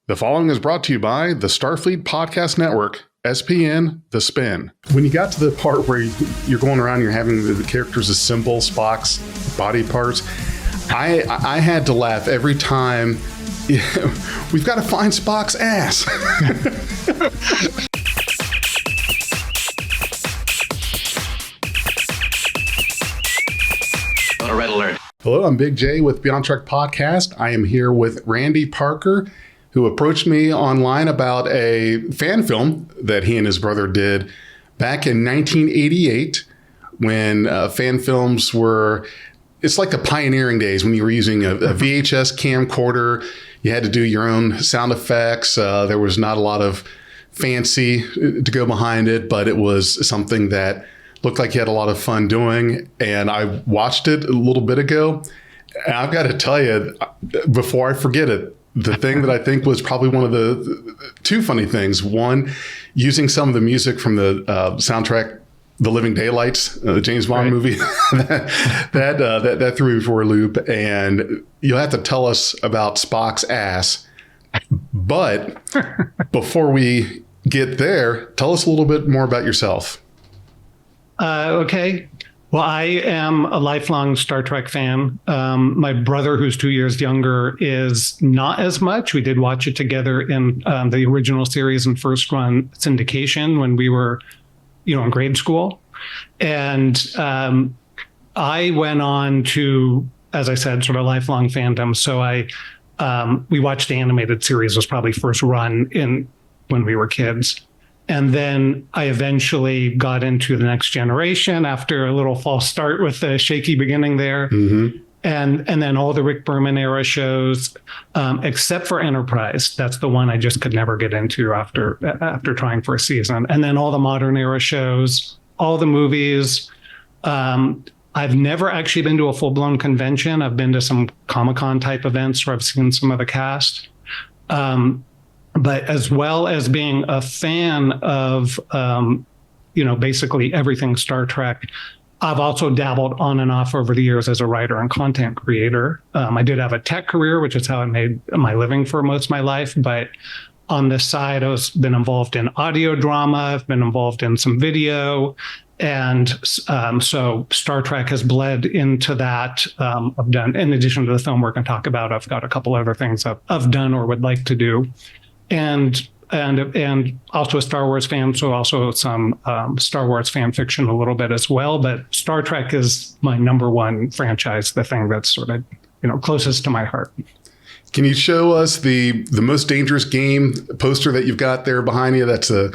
The following is brought to you by the Starfleet Podcast Network, SPN, The Spin. When you got to the part where you're going around, you're having the characters assemble Spock's body parts, I had to laugh every time. We've got to find Spock's ass. On a red alert. Hello, I'm BigJ with Beyond Trek Podcast. I am here with Randy Parker, who approached me online about a fan film that he and his brother did back in 1988 when fan films were, it's like the pioneering days when you were using a VHS camcorder. You had to do your own sound effects. There was not a lot of fancy to go behind it, but it was something that looked like you had a lot of fun doing. And I watched it a little bit ago. And I've got to tell you, before I forget it, the thing that I think was probably one of the two funny things. One, using some of the music from the soundtrack, The Living Daylights, the James Bond movie, that threw me for a loop. And you'll have to tell us about Spock's ass. But before we get there, tell us a little bit more about yourself. Okay. Well, I am a lifelong Star Trek fan. My brother, who's 2 years younger, is not as much. We did watch it together in the original series and first run syndication when we were, in grade school. And I went on to, as I said, sort of lifelong fandom. So we watched the animated series, was probably first run when we were kids. And then I eventually got into the Next Generation after a little false start with the shaky beginning there. Mm-hmm. And then all the Rick Berman era shows, except for Enterprise. That's the one I just could never get into after trying for a season. And then all the modern era shows, all the movies. I've never actually been to a full-blown convention. I've been to some Comic-Con type events where I've seen some of the cast. But as well as being a fan of, basically everything Star Trek, I've also dabbled on and off over the years as a writer and content creator. I did have a tech career, which is how I made my living for most of my life. But on this side, I've been involved in audio drama. I've been involved in some video. And so Star Trek has bled into that. I've done, in addition to the film we're going to talk about, I've got a couple other things I've done or would like to do. And also a Star Wars fan, so also some Star Wars fan fiction a little bit as well. But Star Trek is my number one franchise, the thing that's sort of closest to my heart. Can you show us the Most Dangerous Game poster that you've got there behind you? That's a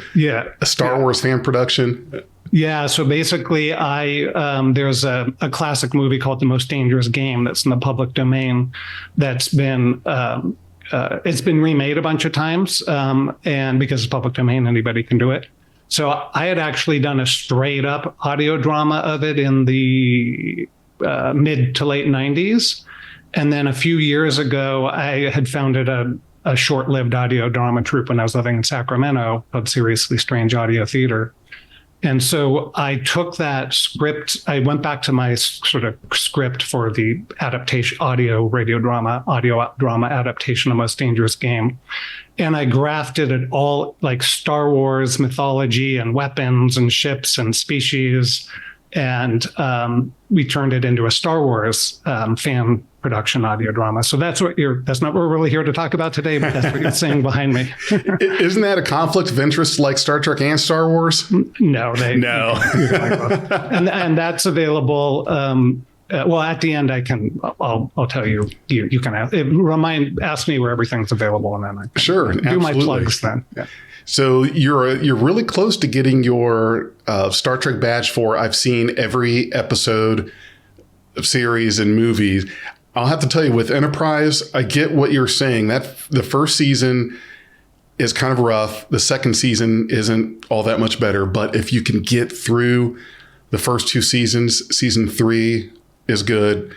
Star Wars fan production. Yeah, so basically, there's a classic movie called The Most Dangerous Game that's in the public domain that's been. It's been remade a bunch of times, and because it's public domain, anybody can do it. So I had actually done a straight up audio drama of it in the mid to late 90s. And then a few years ago, I had founded a short-lived audio drama troupe when I was living in Sacramento called Seriously Strange Audio Theater. And so I took that script, I went back to my sort of script for the adaptation, audio drama adaptation of Most Dangerous Game. And I grafted it all like Star Wars mythology and weapons and ships and species. And we turned it into a Star Wars fan production audio drama. So that's not what we're really here to talk about today, but that's what you're saying behind me. Isn't that a conflict of interest like Star Trek and Star Wars? No. No. and that's available. At the end, I'll tell you, you can ask me where everything's available, and then I sure, do absolutely. My plugs then. Yeah. So you're really close to getting your Star Trek badge for I've seen every episode of series and movies. I'll have to tell you, with Enterprise, I get what you're saying. That the first season is kind of rough. The second season isn't all that much better. But if you can get through the first two seasons, season 3 is good,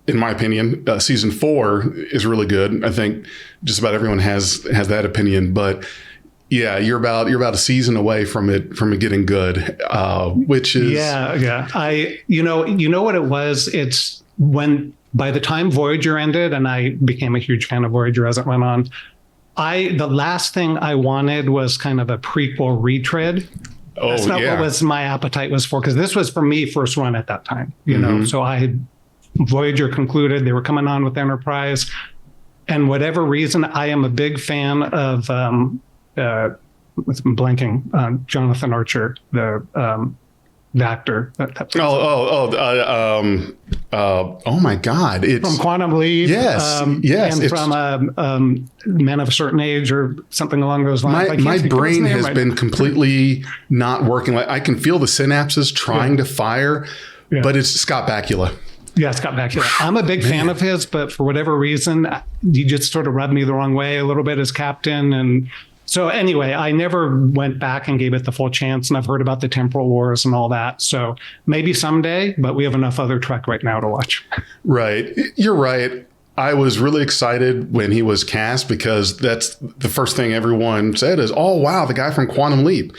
in my opinion. Season 4 is really good. I think just about everyone has that opinion. But yeah, you're about a season away from it getting good, which is you know what it was. It's when by the time Voyager ended, and I became a huge fan of Voyager as it went on, The last thing I wanted was kind of a prequel retread. Oh, That's not what was my appetite was for, because this was for me first run at that time, you know. So I had Voyager concluded, they were coming on with Enterprise, and whatever reason, I am a big fan of Jonathan Archer, the actor. Oh my God! It's from Quantum Leap. Yes, and from Men of a Certain Age or something along those lines. My brain has been completely not working. Like I can feel the synapses trying to fire, but it's Scott Bakula. Yeah, Scott Bakula. I'm a big fan of his, but for whatever reason, he just sort of rubbed me the wrong way a little bit as captain. And so anyway, I never went back and gave it the full chance, and I've heard about the temporal wars and all that. So maybe someday, but we have enough other Trek right now to watch. Right. You're right. I was really excited when he was cast because that's the first thing everyone said is, oh, wow, the guy from Quantum Leap.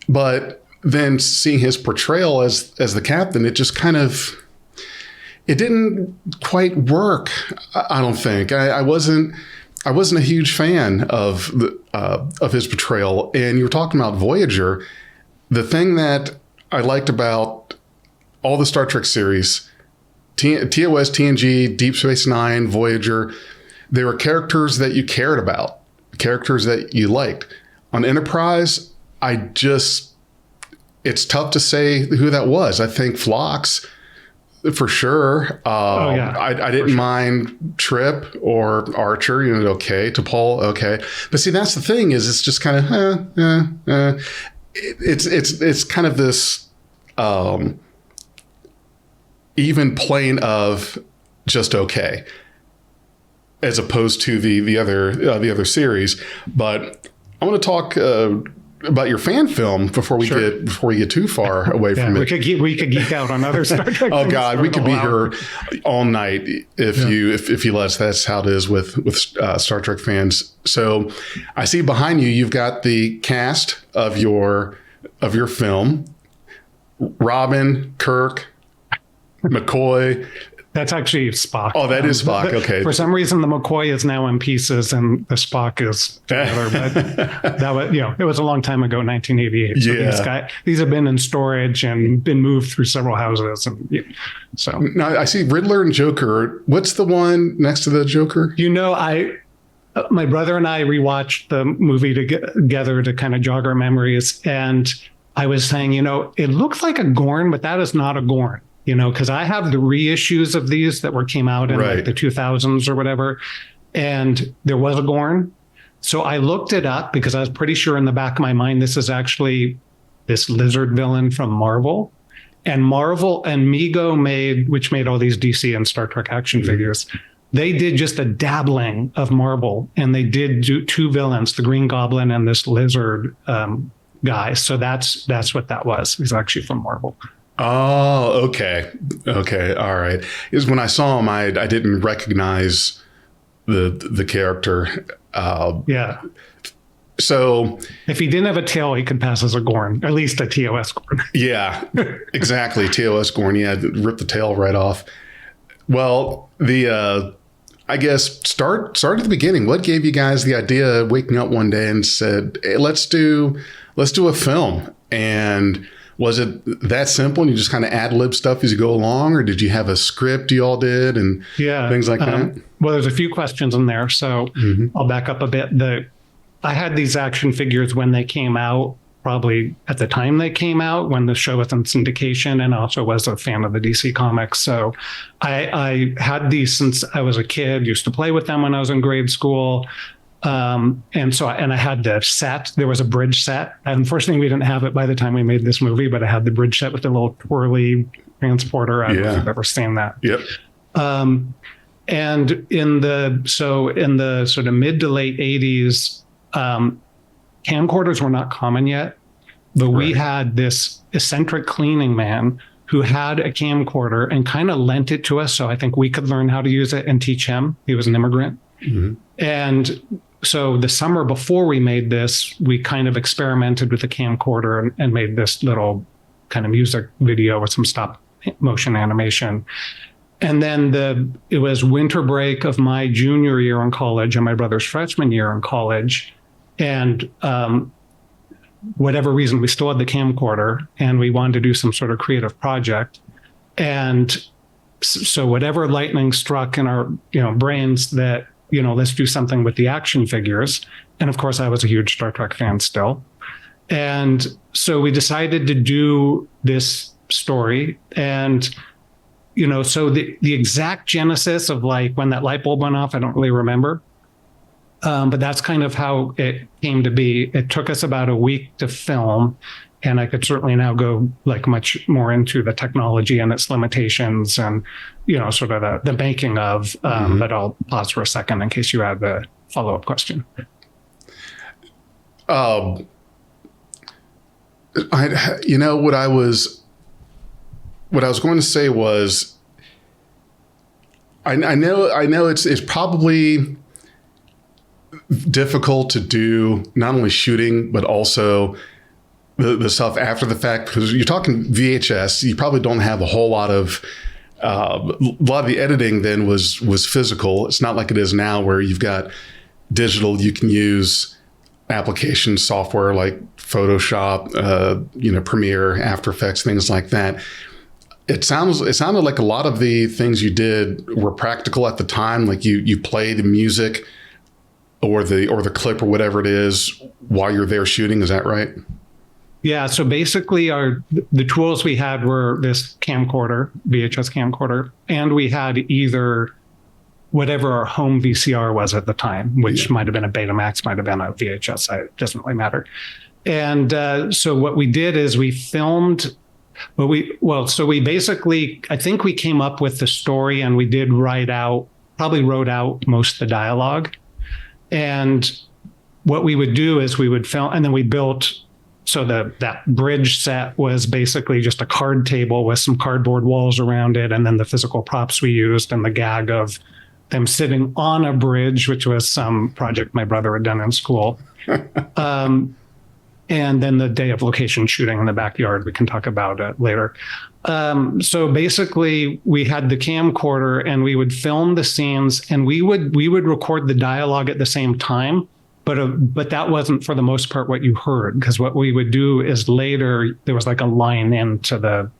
But then seeing his portrayal as the captain, it just kind of, it didn't quite work. I don't think. I wasn't a huge fan of his portrayal. And you were talking about Voyager. The thing that I liked about all the Star Trek series, TOS, TNG, Deep Space Nine, Voyager, they were characters that you cared about, characters that you liked. On Enterprise, it's tough to say who that was. I think Phlox, for sure. I didn't mind Trip or Archer, okay. T'Pol, okay. But see, that's the thing is it's just kind of, it's kind of this even plane of just okay, as opposed to the other series. But I want to talk about your fan film before we get too far away from it. We could geek out on other Star Trek. Oh God, we could be here all night if you let us. That's how it is with Star Trek fans. So I see behind you, you've got the cast of your film: Robin, Kirk, McCoy. That's actually Spock. Oh, that is Spock. Okay. For some reason, the McCoy is now in pieces, and the Spock is together. But that was, it was a long time ago, 1988. So these have been in storage and been moved through several houses, and so now I see Riddler and Joker. What's the one next to the Joker? My brother and I rewatched the movie together to kind of jog our memories, and I was saying, it looks like a Gorn, but that is not a Gorn. Because I have the reissues of these that came out in like the 2000s or whatever, and there was a Gorn. So I looked it up because I was pretty sure in the back of my mind this is actually this lizard villain from Marvel. And Marvel and Mego which made all these DC and Star Trek action figures, they did just a dabbling of Marvel, and they did do two villains, the Green Goblin and this lizard guy. So that's what that was. He's actually from Marvel. Oh, okay. Okay. All right. Is when I saw him, I didn't recognize the character. So if he didn't have a tail, he could pass as a Gorn, at least a TOS Gorn. Yeah, exactly. TOS Gorn. Yeah. Rip the tail right off. Well, I guess start at the beginning. What gave you guys the idea of waking up one day and said, hey, let's do a film? And was it that simple and you just kind of ad-lib stuff as you go along, or did you have a script you all did and things like that? Well, there's a few questions in there, so I'll back up a bit. I had these action figures when they came out, probably at the time they came out, when the show was in syndication, and also was a fan of the DC comics. So I had these since I was a kid, used to play with them when I was in grade school. And I had the set. There was a bridge set. Unfortunately, we didn't have it by the time we made this movie, but I had the bridge set with the little twirly transporter. I don't know if you've ever seen that. Yep. And in the sort of mid to late 80s, camcorders were not common yet, but we had this eccentric cleaning man who had a camcorder and kind of lent it to us. So I think we could learn how to use it and teach him. He was an immigrant. And so the summer before we made this, we kind of experimented with the camcorder and made this little kind of music video with some stop motion animation. And then it was winter break of my junior year in college and my brother's freshman year in college. And whatever reason, we still had the camcorder and we wanted to do some sort of creative project. And so whatever lightning struck in our brains that, let's do something with the action figures. And of course, I was a huge Star Trek fan still. And so we decided to do this story. And so the exact genesis of like when that light bulb went off, I don't really remember. But that's kind of how it came to be. It took us about a week to film, and I could certainly now go like much more into the technology and its limitations and, sort of the making of, but I'll pause for a second in case you had the follow-up question. What I was going to say was, I know it's probably difficult to do not only shooting but also the stuff after the fact, because you're talking VHS. You probably don't have a whole lot of a lot of the editing then was physical. It's not like it is now where you've got digital. You can use application software like Photoshop, Premiere, After Effects, things like that. It sounded like a lot of the things you did were practical at the time. Like you play the music or the clip or whatever it is while you're there shooting. Is that right? Yeah. So basically the tools we had were this camcorder, VHS camcorder, and we had either whatever our home VCR was at the time, which might have been a Betamax, might have been a VHS. It doesn't really matter. And so what we did is we filmed. So we basically, I think we came up with the story and we did wrote out most of the dialogue. And what we would do is we would film, and then we built, so that bridge set was basically just a card table with some cardboard walls around it, and then the physical props we used and the gag of them sitting on a bridge, which was some project my brother had done in school. And then the day of location shooting in the backyard, we can talk about it later. So basically we had the camcorder and we would film the scenes and we would record the dialogue at the same time, but that wasn't for the most part what you heard, because what we would do is later there was like a line into the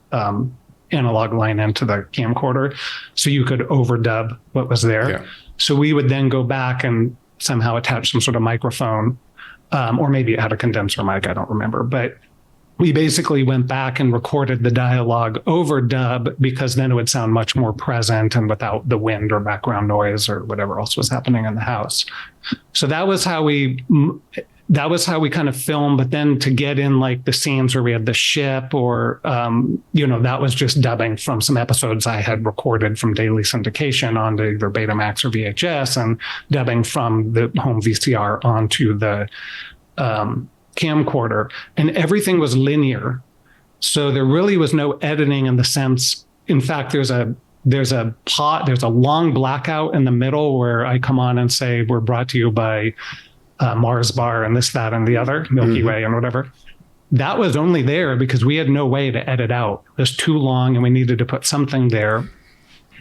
analog line into the camcorder, so you could overdub what was there. Yeah. So we would then go back and somehow attach some sort of microphone. Or maybe it had a condenser mic, I don't remember. But we basically went back and recorded the dialogue over dub, because then it would sound much more present and without the wind or background noise or whatever else was happening in the house. So that was how we kind of filmed. But then to get in like the scenes where we had the ship or, that was just dubbing from some episodes I had recorded from daily syndication onto either Betamax or VHS, and dubbing from the home VCR onto the camcorder. And everything was linear. So there really was no editing in the sense. In fact, there's a long blackout in the middle where I come on and say, we're brought to you by Mars Bar and this, that, and the other, Milky Way and whatever. That was only there because we had no way to edit out. It was too long and we needed to put something there.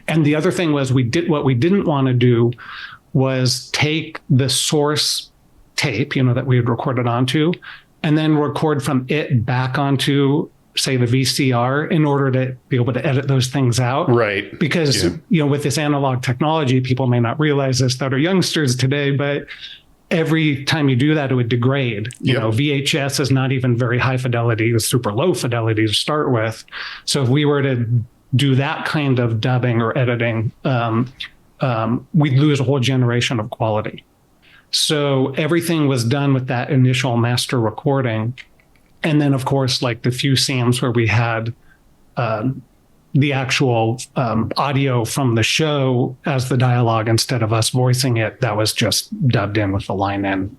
And the other thing was what we didn't want to do was take the source tape, that we had recorded onto, and then record from it back onto, say, the VCR in order to be able to edit those things out. Right. Because, with this analog technology, people may not realize this that are youngsters today, but every time you do that, it would degrade. VHS is not even very high fidelity, it's super low fidelity to start with. So if we were to do that kind of dubbing or editing, we'd lose a whole generation of quality. So everything was done with that initial master recording. And then, of course, like the few scenes where we had the actual audio from the show as the dialogue instead of us voicing it, that was just dubbed in with the line in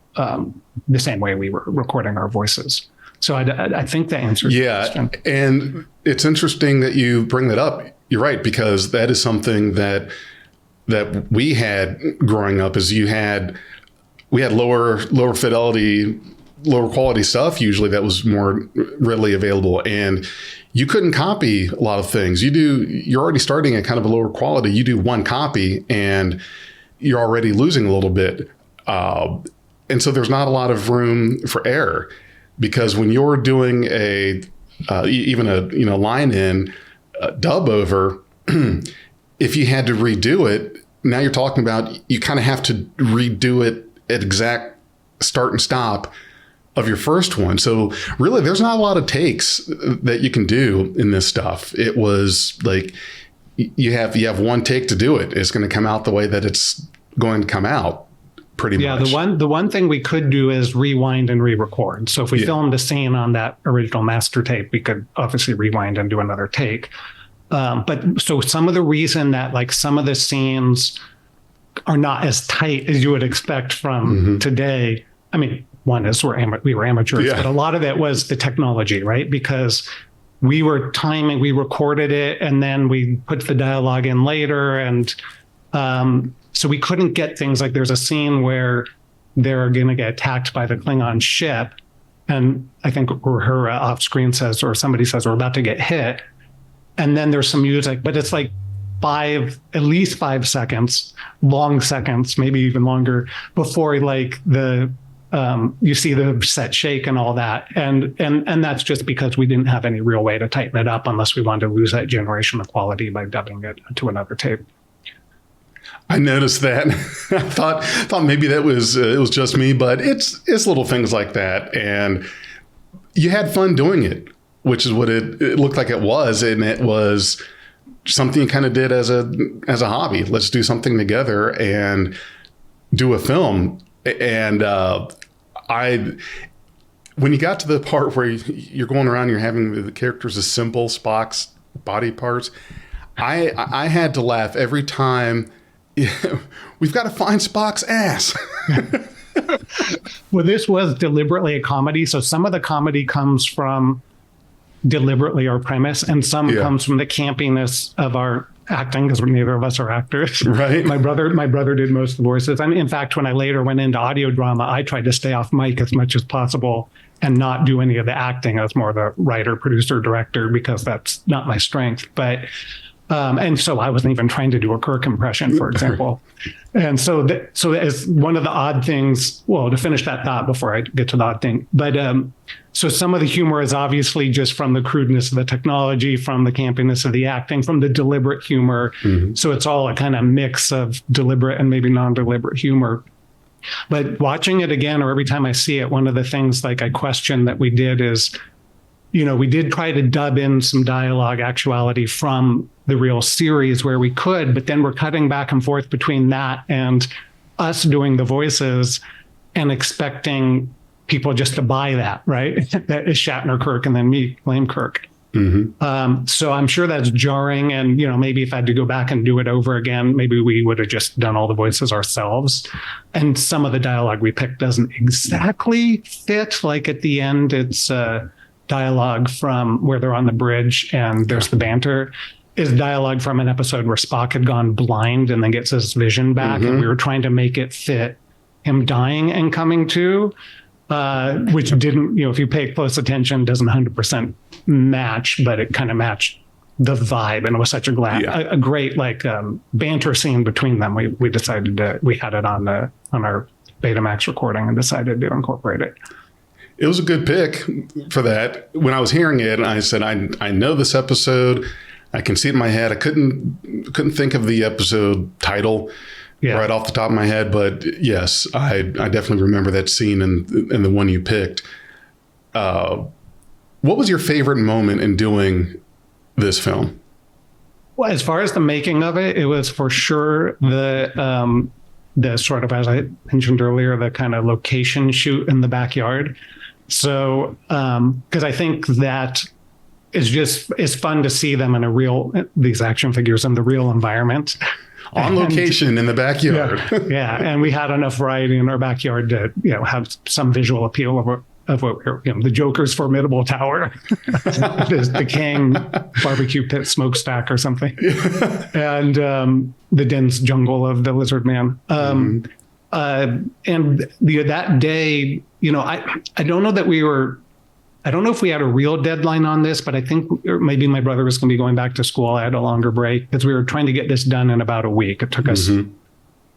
the same way we were recording our voices. So I think that answers the question. And it's interesting that you bring that up. You're right, because that is something that we had growing up. We had lower fidelity lower quality stuff usually that was more readily available, and you couldn't copy a lot of things. You're already starting at kind of a lower quality. You do one copy and you're already losing a little bit. And so there's not a lot of room for error, because when you're doing even a line in dub over, if you had to redo it, now you're talking about you kind of have to redo it at exact start and stop of your first one. So really, there's not a lot of takes that you can do in this stuff. It was like you have one take to do it. It's going to come out the way that it's going to come out. Pretty much. Yeah, the one thing we could do is rewind and re-record. So if we filmed a scene on that original master tape, we could obviously rewind and do another take. But so some of the reason that like some of the scenes are not as tight as you would expect from today. I mean, one is we were amateurs, but a lot of it was the technology, right? Because we were timing, we recorded it, and then we put the dialogue in later, and so we couldn't get things like there's a scene where they're going to get attacked by the Klingon ship, and I think her off screen says, or somebody says, we're about to get hit, and then there's some music, but it's like at least 5 seconds, long seconds, maybe even longer, before like you see the set shake and all that. And that's just because we didn't have any real way to tighten it up unless we wanted to lose that generation of quality by dubbing it to another tape. I noticed that. I thought maybe that was it was just me, but it's little things like that. And you had fun doing it, which is what it looked like it was. And it was something you kind of did as a hobby. Let's do something together and do a film. And when you got to the part where you're going around, you're having the characters assemble Spock's body parts, I had to laugh every time. We've got to find Spock's ass. Well, this was deliberately a comedy. So some of the comedy comes from deliberately our premise, and some comes from the campiness of our acting, because neither of us are actors. Right. My brother did most of the voices. I mean, in fact, when I later went into audio drama, I tried to stay off mic as much as possible and not do any of the acting. I was more the writer, producer, director, because that's not my strength. But and so I wasn't even trying to do a Kirk impression, for example. And so as one of the odd things, well, to finish that thought before I get to the odd thing, but so some of the humor is obviously just from the crudeness of the technology, from the campiness of the acting, from the deliberate humor. So it's all a kind of mix of deliberate and maybe non-deliberate humor. But watching it again, or every time I see it, one of the things like I question that we did is, we did try to dub in some dialogue actuality from the real series where we could, but then we're cutting back and forth between that and us doing the voices and expecting people just to buy that, right? That is Shatner Kirk and then me, Lame Kirk. So I'm sure that's jarring. And, maybe if I had to go back and do it over again, maybe we would have just done all the voices ourselves. And some of the dialogue we picked doesn't exactly fit. Like at the end, it's dialogue from where they're on the bridge and there's the banter, is dialogue from an episode where Spock had gone blind and then gets his vision back. And we were trying to make it fit him dying and coming to, which didn't, if you pay close attention, doesn't 100% match, but it kind of matched the vibe. And it was such a great banter scene between them. We decided we had it on our Betamax recording and decided to incorporate it. It was a good pick for that. When I was hearing it, I said, I know this episode. I can see it in my head. I couldn't think of the episode title right off the top of my head. But yes, I definitely remember that scene and the one you picked. What was your favorite moment in doing this film? Well, as far as the making of it, it was for sure the sort of, as I mentioned earlier, the kind of location shoot in the backyard. So, because I think that it's fun to see them in these action figures in the real environment. On location in the backyard. Yeah. And we had enough variety in our backyard to, have some visual appeal of what the Joker's formidable tower, the King barbecue pit smokestack or something, and the dense jungle of the Lizard Man. that day, I don't know that I don't know if we had a real deadline on this, but I think maybe my brother was going to be going back to school. I had a longer break because we were trying to get this done in about a week. It took us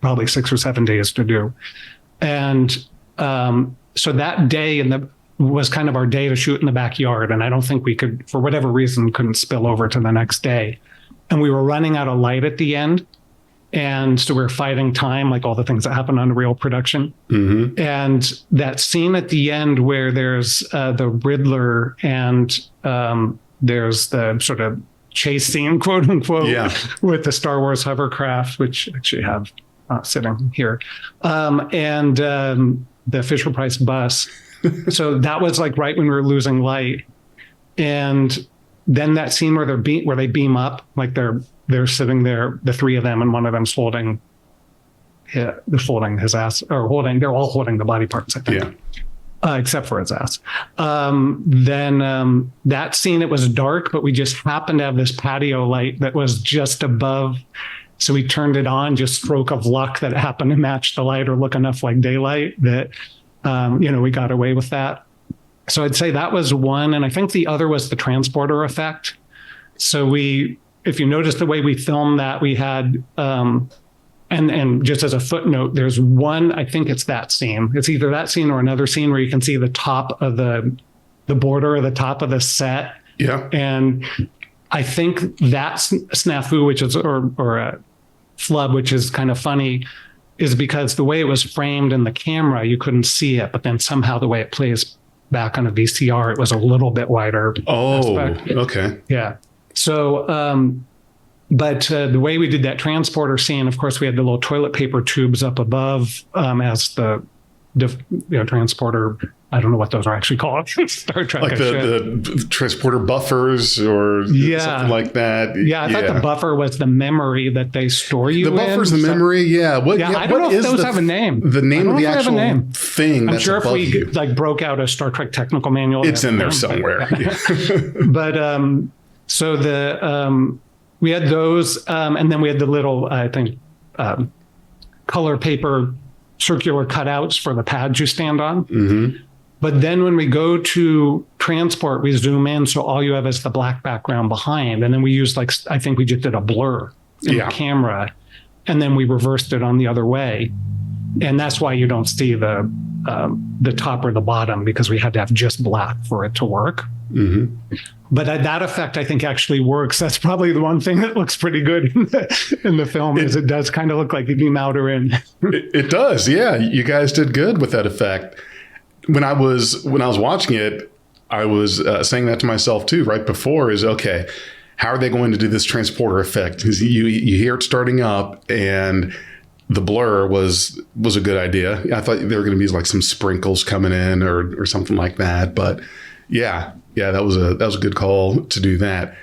probably 6 or 7 days to do. And so that day was kind of our day to shoot in the backyard. And I don't think we could, for whatever reason, couldn't spill over to the next day. And we were running out of light at the end. And so we were fighting time, like all the things that happen on a real production. And that scene at the end where there's the Riddler and there's the sort of chase scene, quote unquote, with the Star Wars hovercraft, which I actually have sitting here, and the Fisher Price bus. So that was like right when we were losing light. And then that scene where they beam up, like they're sitting there, the three of them, and one of them's holding his ass, or they're all holding the body parts, I think, except for his ass. Then that scene, it was dark, but we just happened to have this patio light that was just above. So we turned it on, just stroke of luck that it happened to match the light or look enough like daylight that, we got away with that. So I'd say that was one. And I think the other was the transporter effect. So if you notice the way we filmed that, we had, and just as a footnote, there's one, I think it's that scene. It's either that scene or another scene where you can see the top of the border or the top of the set. Yeah. And I think that snafu, which is, or a flub, which is kind of funny, is because the way it was framed in the camera, you couldn't see it, but then somehow the way it plays back on a VCR, it was a little bit wider. Oh, okay. Yeah. So, but the way we did that transporter scene, of course, we had the little toilet paper tubes up above as the transporter. I don't know what those are actually called. Star Trek. Like the transporter buffers or something like that. Yeah, I thought the buffer was the memory that they store you in. The buffer's the memory, yeah. I don't know if those have a name. The name of the actual thing I'm that's sure if above we you. broke out a Star Trek technical manual. It's in there somewhere. But so we had those, and then we had the little, I think, color paper circular cutouts for the pads you stand on. But then when we go to transport, we zoom in, so all you have is the black background behind. And then we use, I think we just did a blur in the camera, and then we reversed it on the other way. And that's why you don't see the top or the bottom, because we had to have just black for it to work. But that effect, I think, actually works. That's probably the one thing that looks pretty good in the film, is it does kind of look like you beam out or in. It does, yeah. You guys did good with that effect. When I was watching it, I was saying that to myself too, right before, is okay, how are they going to do this transporter effect? Because you hear it starting up, and the blur was a good idea. I thought there were going to be like some sprinkles coming in or something like that. But yeah, that was a good call to do that.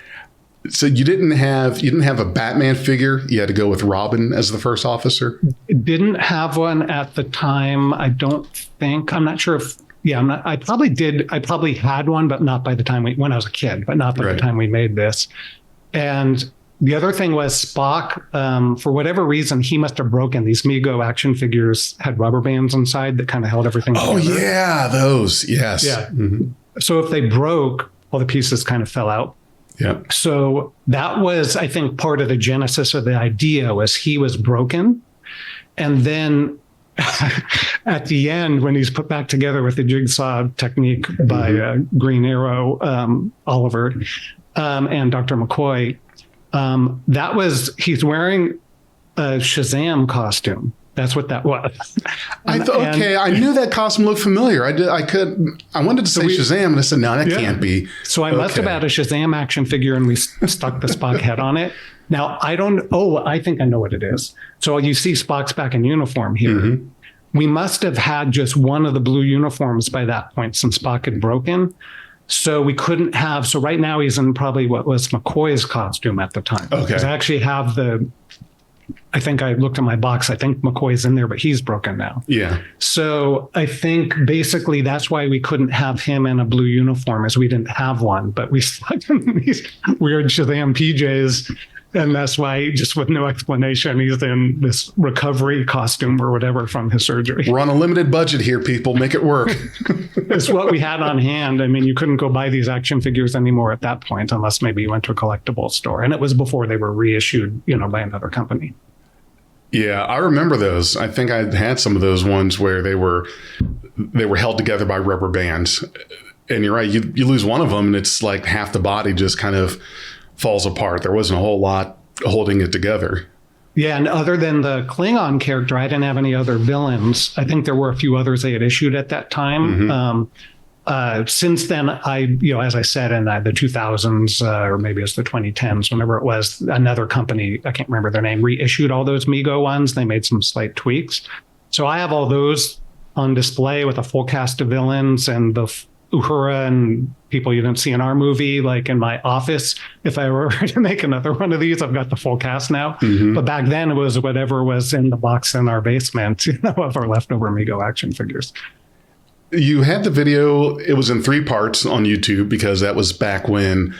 So you didn't have a Batman figure. You had to go with Robin as the first officer. Didn't have one at the time. I don't think. I'm not sure if. Yeah, I'm not. I probably did. I probably had one, but not by the time when I was a kid. But not by the time we made this. And the other thing was Spock. For whatever reason, he must have broken. These Mego action figures had rubber bands inside that kind of held everything together. Oh yeah, those. Yes. Yeah. So if they broke, all the pieces kind of fell out. Yeah. So that was, I think, part of the genesis of the idea was he was broken. And then at the end, when he's put back together with the jigsaw technique by Green Arrow, Oliver, and Dr. McCoy, he's wearing a Shazam costume. That's what that was. I knew that costume looked familiar. I wanted to say Shazam, and I said, no, that can't be. So I must have had a Shazam action figure, and we stuck the Spock head on it. Now, I think I know what it is. So you see Spock's back in uniform here. We must have had just one of the blue uniforms by that point, since Spock had broken. So we couldn't have, so right now he's in probably what was McCoy's costume at the time. Okay. Because I actually have I think I looked at my box. I think McCoy's in there, but he's broken now. Yeah. So I think basically that's why we couldn't have him in a blue uniform, as we didn't have one. But we stuck in these weird Shazam PJs And that's why, just with no explanation, he's in this recovery costume or whatever from his surgery. We're on a limited budget here, people. Make it work. It's what we had on hand. I mean, you couldn't go buy these action figures anymore at that point, unless maybe you went to a collectible store. And it was before they were reissued, by another company. Yeah, I remember those. I think I had some of those ones where they were held together by rubber bands. And you're right, you lose one of them and it's like half the body just kind of falls apart. There wasn't a whole lot holding it together. Yeah, and other than the Klingon character, I didn't have any other villains. I think there were a few others they had issued at that time. Mm-hmm. Since then, as I said, in the 2000s, or maybe it's the 2010s, whenever it was, another company, I can't remember their name, reissued all those Mego ones. They made some slight tweaks. So I have all those on display with a full cast of villains and the Uhura and people you didn't see in our movie, like in my office. If I were to make another one of these, I've got the full cast now. Mm-hmm. But back then it was whatever was in the box in our basement, of our leftover Mego action figures. You had the video, it was in 3 parts on YouTube because that was back when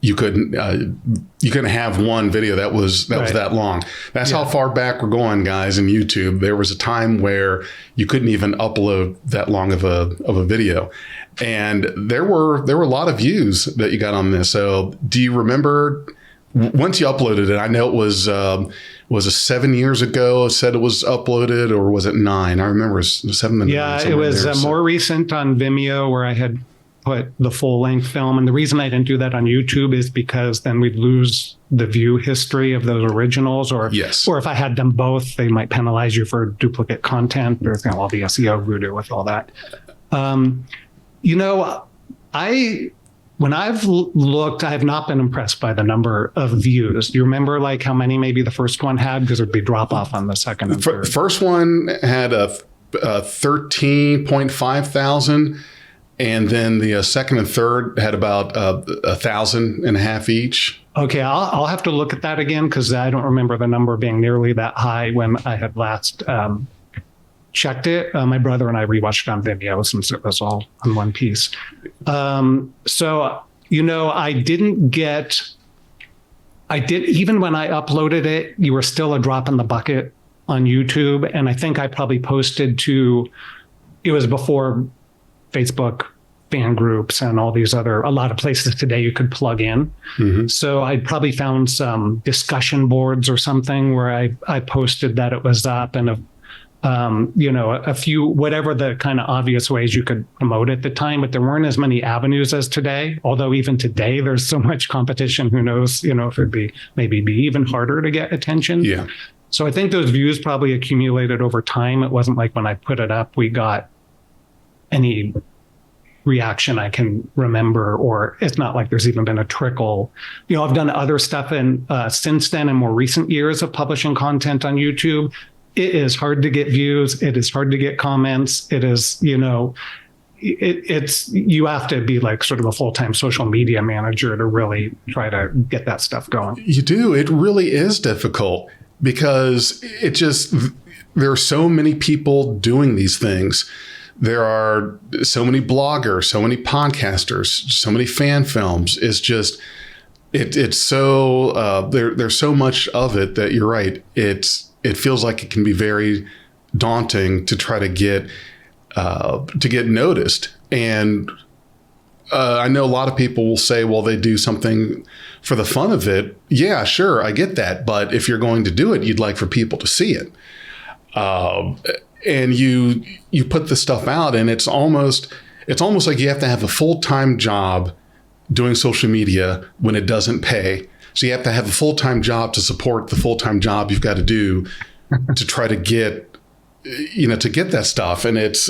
you couldn't have one video that was that long. That's how far back we're going, guys, in YouTube. There was a time where you couldn't even upload that long of a video. And there were a lot of views that you got on this. So do you remember once you uploaded it? I know it was it 7 years ago said it was uploaded, or was it 9? I remember it was 7 and 9. Yeah, it was more recent on Vimeo, where I had put the full length film. And the reason I didn't do that on YouTube is because then we'd lose the view history of those originals, or if I had them both, they might penalize you for duplicate content, or all the SEO voodoo with all that. When I've looked, I have not been impressed by the number of views. Do you remember how many maybe the first one had? Because there'd be drop off on the second and third. First one had a 13.5 thousand. And then the second and third had about 1,500 each. Okay, I'll have to look at that again, because I don't remember the number being nearly that high when I had last checked it. My brother and I rewatched it on Vimeo since it was all in one piece. Even when I uploaded it, you were still a drop in the bucket on YouTube. And I think I probably posted it was before Facebook fan groups and all these a lot of places today you could plug in. Mm-hmm. So I probably found some discussion boards or something where I posted that it was up, and a few, whatever the kind of obvious ways you could promote at the time, but there weren't as many avenues as today. Although even today there's so much competition, who knows, if it'd be even harder to get attention. Yeah. So I think those views probably accumulated over time. It wasn't like when I put it up, we got any reaction I can remember, or it's not like there's even been a trickle. I've done other stuff since then in more recent years of publishing content on YouTube. It is hard to get views. It is hard to get comments. It is, it's you have to be like sort of a full-time social media manager to really try to get that stuff going. You do. It really is difficult, because there are so many people doing these things. There are so many bloggers, so many podcasters, so many fan films. It's just, it's so, there's so much of it that you're right. It feels like it can be very daunting to try to get noticed. And I know a lot of people will say, well, they do something for the fun of it. Yeah, sure, I get that. But if you're going to do it, you'd like for people to see it. And you put the stuff out, and it's almost like you have to have a full-time job doing social media when it doesn't pay. So you have to have a full-time job to support the full-time job you've got to do to try to get that stuff. And it's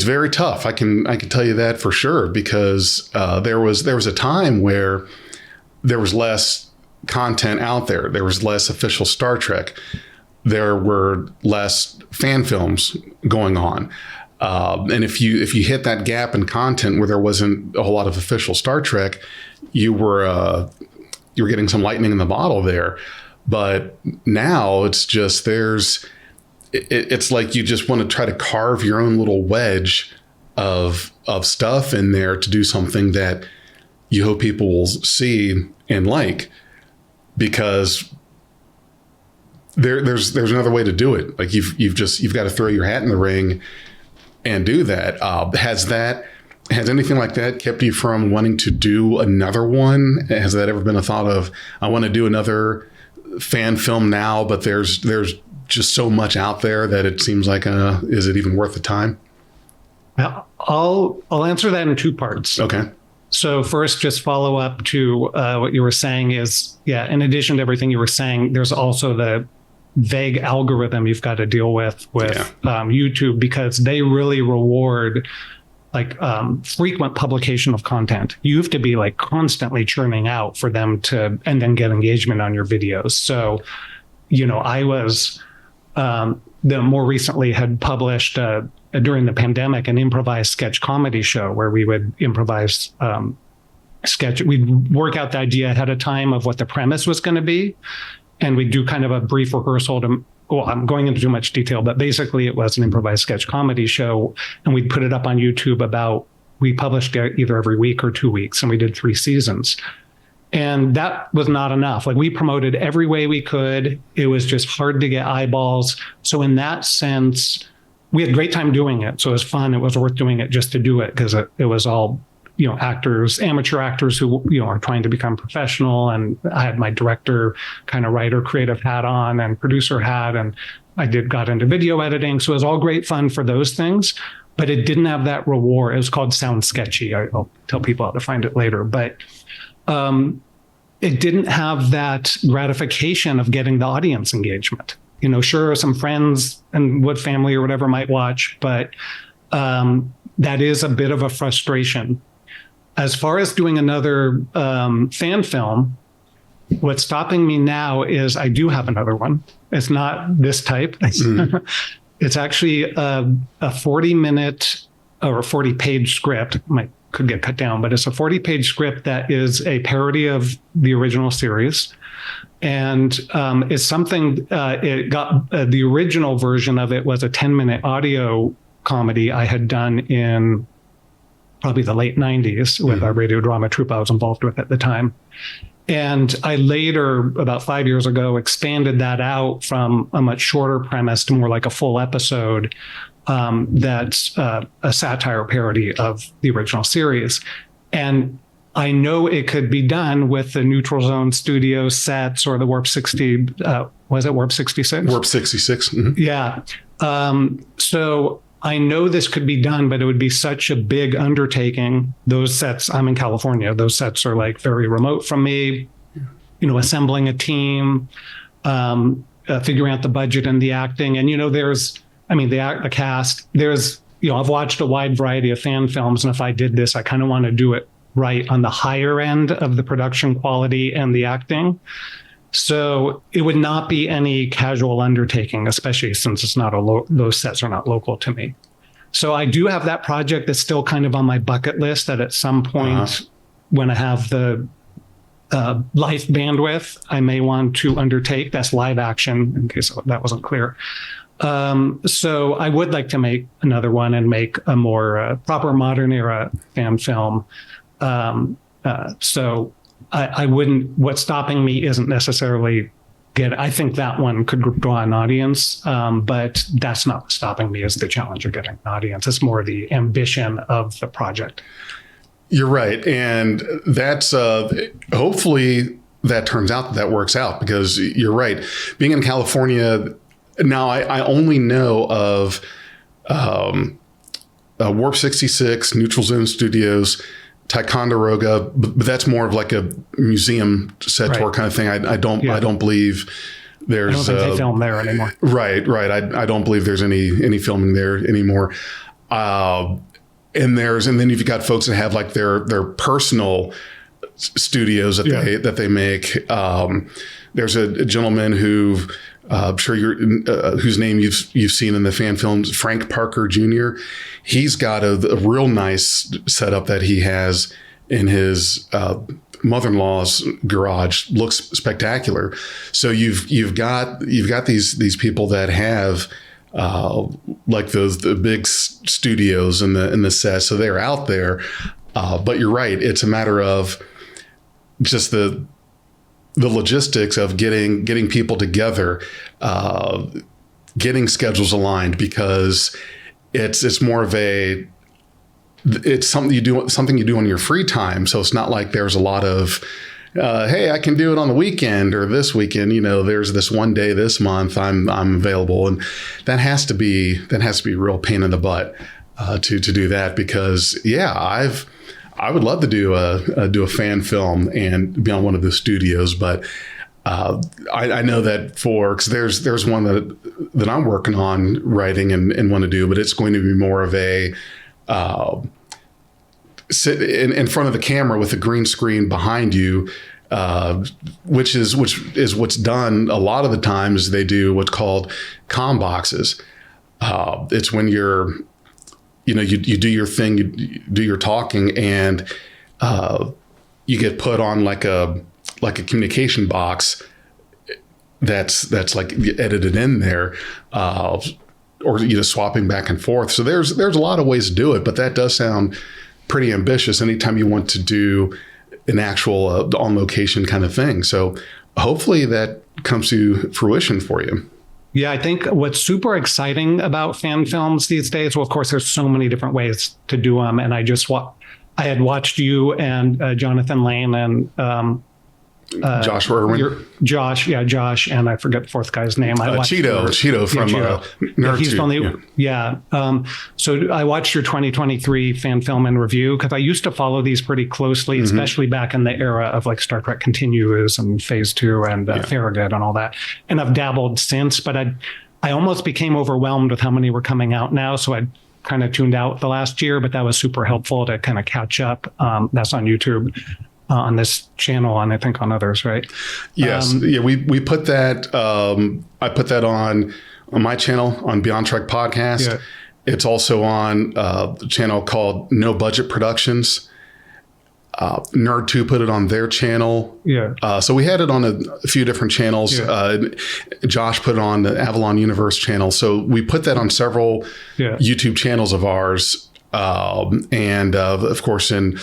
very tough. I can tell you that for sure, because there was a time where there was less content out there. There was less official Star Trek. There were less fan films going on. And if you hit that gap in content where there wasn't a whole lot of official Star Trek, you were getting some lightning in the bottle there. But now it's just it's like you just want to try to carve your own little wedge of stuff in there to do something that you hope people will see and like, because there's another way to do it. Like you've got to throw your hat in the ring and do that. Has anything like that kept you from wanting to do another one? Has that ever been a thought of, I want to do another fan film now, but there's just so much out there that it seems like, is it even worth the time? I'll answer that in two parts. Okay. So first, just follow up to what you were saying is, in addition to everything you were saying, there's also the vague algorithm you've got to deal with YouTube, because they really reward frequent publication of content. You have to be like constantly churning out for them to, and then get engagement on your videos. So, I was, more recently had published during the pandemic an improvised sketch comedy show where we would improvise sketch. We'd work out the idea ahead of time of what the premise was going to be. And we'd do kind of a brief rehearsal I'm going into too much detail, but basically it was an improvised sketch comedy show. And we'd put it up on YouTube we published it either every week or 2 weeks, and we did 3 seasons. And that was not enough. Like, we promoted every way we could. It was just hard to get eyeballs. So in that sense, we had a great time doing it. So it was fun. It was worth doing it just to do it, because it was all, actors, amateur actors who, are trying to become professional. And I had my director, kind of writer, creative hat on, and producer hat. And I got into video editing. So it was all great fun for those things, but it didn't have that reward. It was called Sound Sketchy. I'll tell people how to find it later, but it didn't have that gratification of getting the audience engagement. Sure, some friends and family or whatever might watch, but that is a bit of a frustration. As far as doing another fan film, what's stopping me now is I do have another one. It's not this type. It's actually a 40-minute or a 40-page script. Could get cut down, but it's a 40-page script that is a parody of the original series. And it's something, it got the original version of it was a 10-minute audio comedy I had done in probably the late 90s with a radio drama troupe I was involved with at the time. And I later, about 5 years ago, expanded that out from a much shorter premise to more like a full episode that's a satire parody of the original series. And I know it could be done with the Neutral Zone Studio sets or the Warp 60, was it Warp 66? Warp 66. Mm-hmm. Yeah. So I know this could be done, but it would be such a big undertaking. Those sets, I'm in California, those sets are like very remote from me, assembling a team, figuring out the budget and the acting. And, the cast, I've watched a wide variety of fan films. And if I did this, I kind of want to do it right on the higher end of the production quality and the acting. So it would not be any casual undertaking, especially since it's not those sets are not local to me. So I do have that project that's still kind of on my bucket list that at some point when I have the life bandwidth, I may want to undertake. That's live action, in case that wasn't clear. So I would like to make another one and make a more proper modern era fan film. So I wouldn't, what's stopping me isn't necessarily I think that one could draw an audience, but that's not what's stopping me is the challenge of getting an audience. It's more the ambition of the project. You're right. And that's, hopefully that turns out that works out, because you're right. Being in California, now I only know of Warp 66, Neutral Zone Studios, Ticonderoga, but that's more of like a museum set tour kind of thing. I don't believe there's. I don't think they film there anymore. Right. I don't believe there's any filming there anymore. And then you've got folks that have like their personal studios that they make. There's a gentleman who I'm sure whose name you've seen in the fan films, Frank Parker Jr. He's got a real nice setup that he has in his mother-in-law's garage. Looks spectacular. So you've got these people that have like the big studios and the sets. So they're out there. But you're right. It's a matter of just the logistics of getting people together, getting schedules aligned, because it's more of it's something you do on your free time. So it's not like there's a lot of hey, I can do it on the weekend or this weekend. There's this one day this month I'm available, and that has to be a real pain in the butt to do that, because I would love to do a fan film and be on one of the studios, but I know that because there's one that I'm working on writing and want to do, but it's going to be more of a sit in front of the camera with a green screen behind you, which is what's done a lot of the times. They do what's called comm boxes. It's when you do your thing, you do your talking, and you get put on like a communication box that's like edited in there, or swapping back and forth. So there's a lot of ways to do it, but that does sound pretty ambitious anytime you want to do an actual on location kind of thing. So hopefully that comes to fruition for you. Yeah, I think what's super exciting about fan films these days, well, of course, there's so many different ways to do them. And I had watched you and Jonathan Lane and Josh Irwin. Josh, and I forget the fourth guy's name. Cheeto from Nerd he's Tube. only, So I watched your 2023 fan film and review, because I used to follow these pretty closely, especially back in the era of like Star Trek Continues and Phase 2 and Farragut and all that. And I've dabbled since, but I almost became overwhelmed with how many were coming out now. So I kind of tuned out the last year, but that was super helpful to kind of catch up. That's on YouTube. On this channel, and I think on others, right? Yes, we put that. I put that on my channel on Beyond Trek Podcast. Yeah. It's also on a channel called No Budget Productions. Nerd 2 put it on their channel. Yeah. So we had it on a few different channels. Yeah. Josh put it on the Avalon Universe channel. So we put that on several YouTube channels of ours, and of course in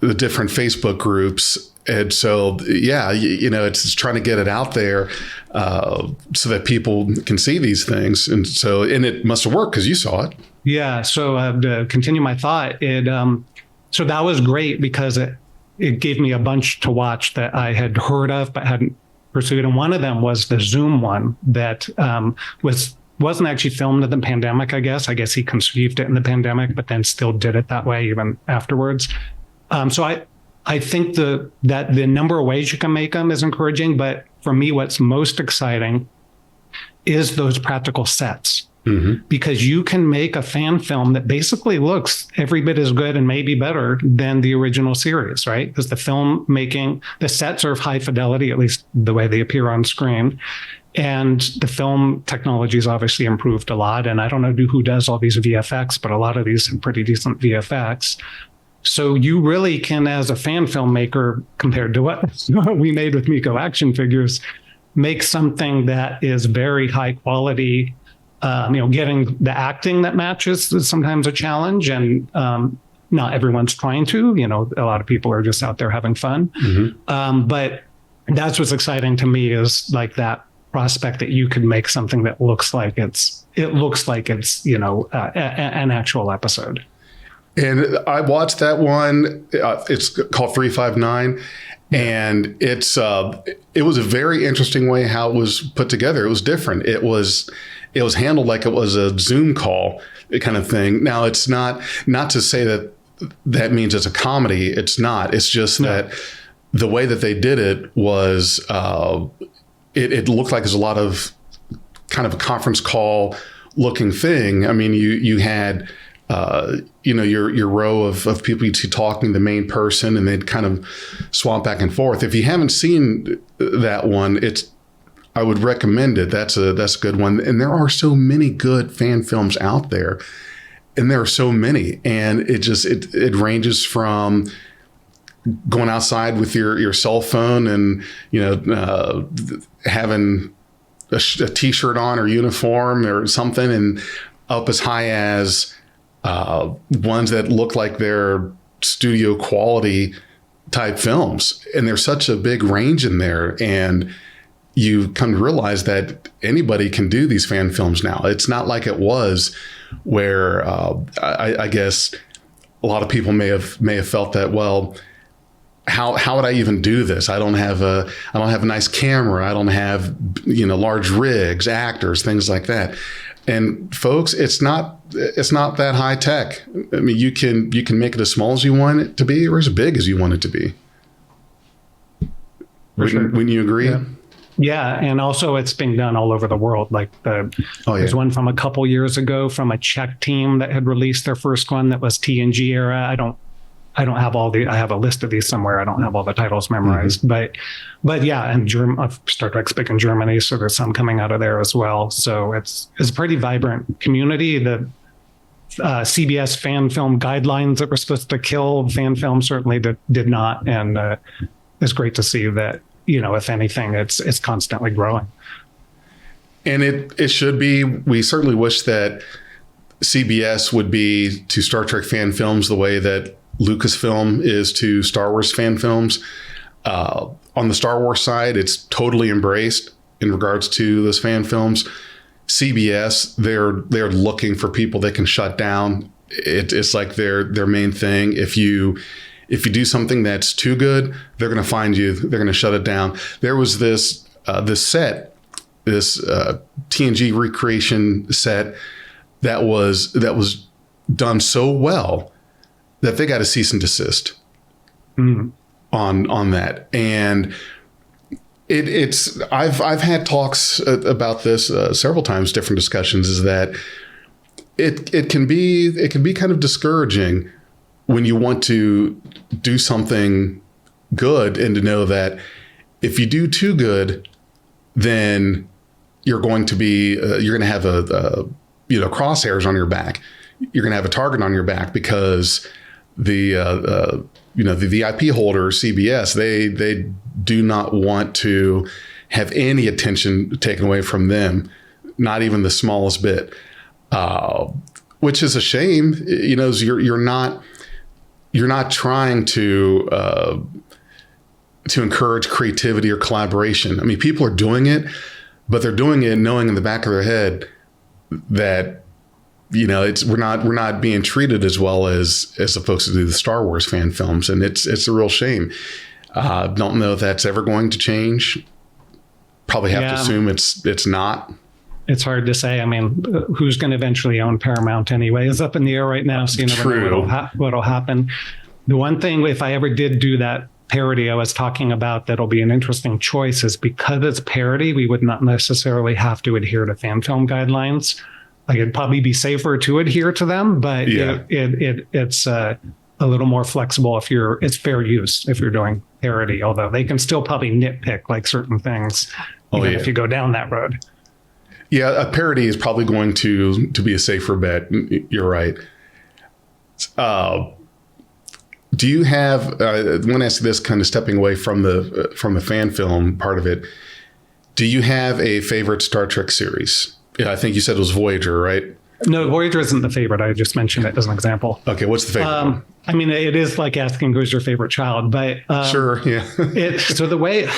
the different Facebook groups. And so, it's trying to get it out there so that people can see these things. And it must have worked because you saw it. Yeah. So to continue my thought, so that was great because it gave me a bunch to watch that I had heard of but hadn't pursued. And one of them was the Zoom one that wasn't actually filmed in the pandemic, I guess. I guess he conceived it in the pandemic, but then still did it that way even afterwards. So I think that the number of ways you can make them is encouraging, but for me, what's most exciting is those practical sets, because you can make a fan film that basically looks every bit as good and maybe better than the original series, right? Because the sets are of high fidelity, at least the way they appear on screen. And the film technology has obviously improved a lot. And I don't know who does all these VFX, but a lot of these are pretty decent VFX. So you really can, as a fan filmmaker, compared to what we made with Miko action figures, make something that is very high quality. Getting the acting that matches is sometimes a challenge, and not everyone's trying to. A lot of people are just out there having fun. But that's what's exciting to me, is like that prospect that you could make something that looks like it's an actual episode. And I watched that one. It's called 359, and it was a very interesting way how it was put together. It was different. It was handled like it was a Zoom call kind of thing. Now, it's not to say that means it's a comedy. It's not. It's just that the way that they did it was it looked like there's a lot of kind of a conference call looking thing. I mean, you had your row of people you see talking, the main person, and they'd kind of swap back and forth. If you haven't seen that one, I would recommend it. That's a good one. And there are so many good fan films out there, and there are so many, and it ranges from going outside with your cell phone and having a t-shirt on or uniform or something, and up as high as ones that look like they're studio quality type films. And there's such a big range in there. And you come to realize that anybody can do these fan films now. It's not like it was where I guess a lot of people may have felt that, well, how would I even do this? I don't have a nice camera. I don't have, large rigs, actors, things like that. And folks, it's not that high tech. I mean, you can make it as small as you want it to be or as big as you want it to be. Wouldn't you agree? Yeah. Yeah, and also it's being done all over the world. Like there's one from a couple years ago from a Czech team that had released their first one that was TNG era. I don't have I have a list of these somewhere. I don't have all the titles memorized, but yeah, and Star Trek's big in Germany, so there's some coming out of there as well. So it's a pretty vibrant community. The CBS fan film guidelines that were supposed to kill fan film certainly did not, and it's great to see that. If anything, it's constantly growing. And it should be. We certainly wish that CBS would be to Star Trek fan films the way that Lucasfilm is to Star Wars fan films. On the Star Wars side, it's totally embraced in regards to those fan films. CBS, they're looking for people they can shut down. It's like their main thing. If you do something that's too good, they're going to find you. They're going to shut it down. There was this set, this TNG recreation set that was done so well that they got a cease and desist on that. And I've had talks about this several times, different discussions. Is that it can be kind of discouraging when you want to do something good and to know that if you do too good, then you're going to have crosshairs on your back. You're going to have a target on your back because the IP holder, CBS, they do not want to have any attention taken away from them, not even the smallest bit, which is a shame. You're not trying to encourage creativity or collaboration. I mean, people are doing it, but they're doing it knowing in the back of their head that we're not being treated as well as the folks who do the Star Wars fan films, and it's a real shame. Don't know if that's ever going to change. Probably have to assume it's not. It's hard to say. I mean, who's going to eventually own Paramount anyway is up in the air right now. So you never know what'll happen. The one thing, if I ever did do that parody I was talking about, that'll be an interesting choice is because it's parody, we would not necessarily have to adhere to fan film guidelines. Like it'd probably be safer to adhere to them, but it's a little more flexible it's fair use if you're doing parody, although they can still probably nitpick like certain things, even if you go down that road. Yeah, a parody is probably going to be a safer bet. You're right. Do you have? I want to ask you this, kind of stepping away from the fan film part of it. Do you have a favorite Star Trek series? Yeah, I think you said it was Voyager, right? No, Voyager isn't the favorite. I just mentioned it as an example. Okay, what's the favorite one? I mean, it is like asking who's your favorite child, but sure, yeah. So the way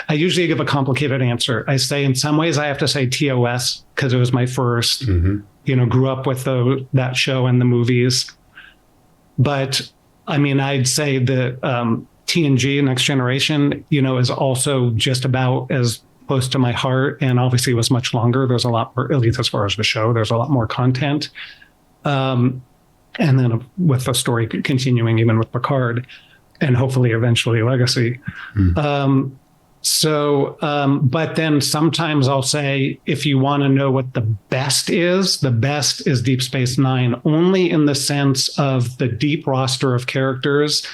I usually give a complicated answer, I say in some ways I have to say TOS because it was my first. Grew up with that show and the movies, but I mean, I'd say that TNG, Next Generation, is also just about as close to my heart, and obviously it was much longer. There's a lot more, at least as far as the show, there's a lot more content. And then with the story continuing even with Picard and hopefully eventually Legacy. But then sometimes I'll say, if you want to know what the best is Deep Space Nine, only in the sense of the deep roster of characters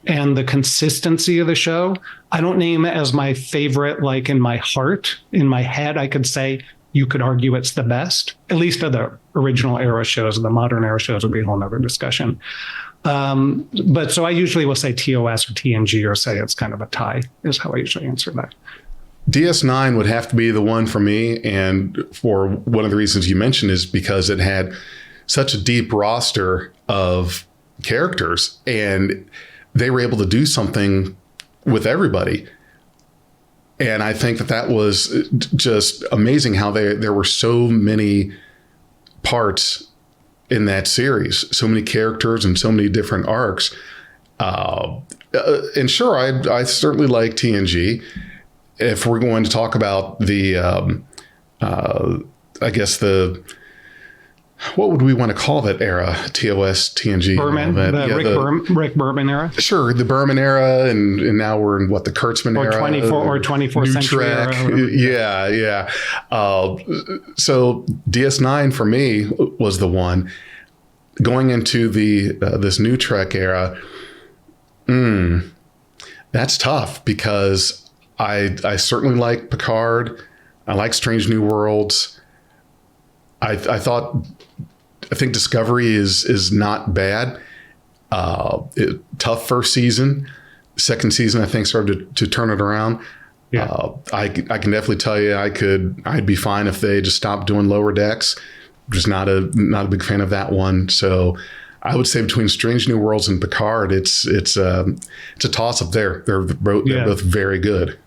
and the consistency of the show. I don't name it as my favorite, like in my heart, in my head, I could say you could argue it's the best, at least of the original era shows. The modern era shows would be a whole nother discussion. But so I usually will say TOS or TNG or say it's kind of a tie is how I usually answer that. DS9 would have to be the one for me. And for one of the reasons you mentioned is because it had such a deep roster of characters, and they were able to do something with everybody. And I think that was just amazing how there were so many parts in that series, so many characters and so many different arcs. And sure, I certainly like TNG. If we're going to talk about the, I guess what would we want to call that era? TOS, TNG, Berman, Rick Berman era. Sure, the Berman era, and now we're in the Kurtzman era, 24th century Trek. era. Yeah. So DS9 for me was the one going into this new Trek era. That's tough because I certainly like Picard. I like Strange New Worlds. I think Discovery is not bad. Tough first season. Second season, I think, started to turn it around. Yeah. I can definitely tell you I'd be fine if they just stopped doing Lower Decks. Just not a big fan of that one. So I would say between Strange New Worlds and Picard, it's a toss up there. They're both very good.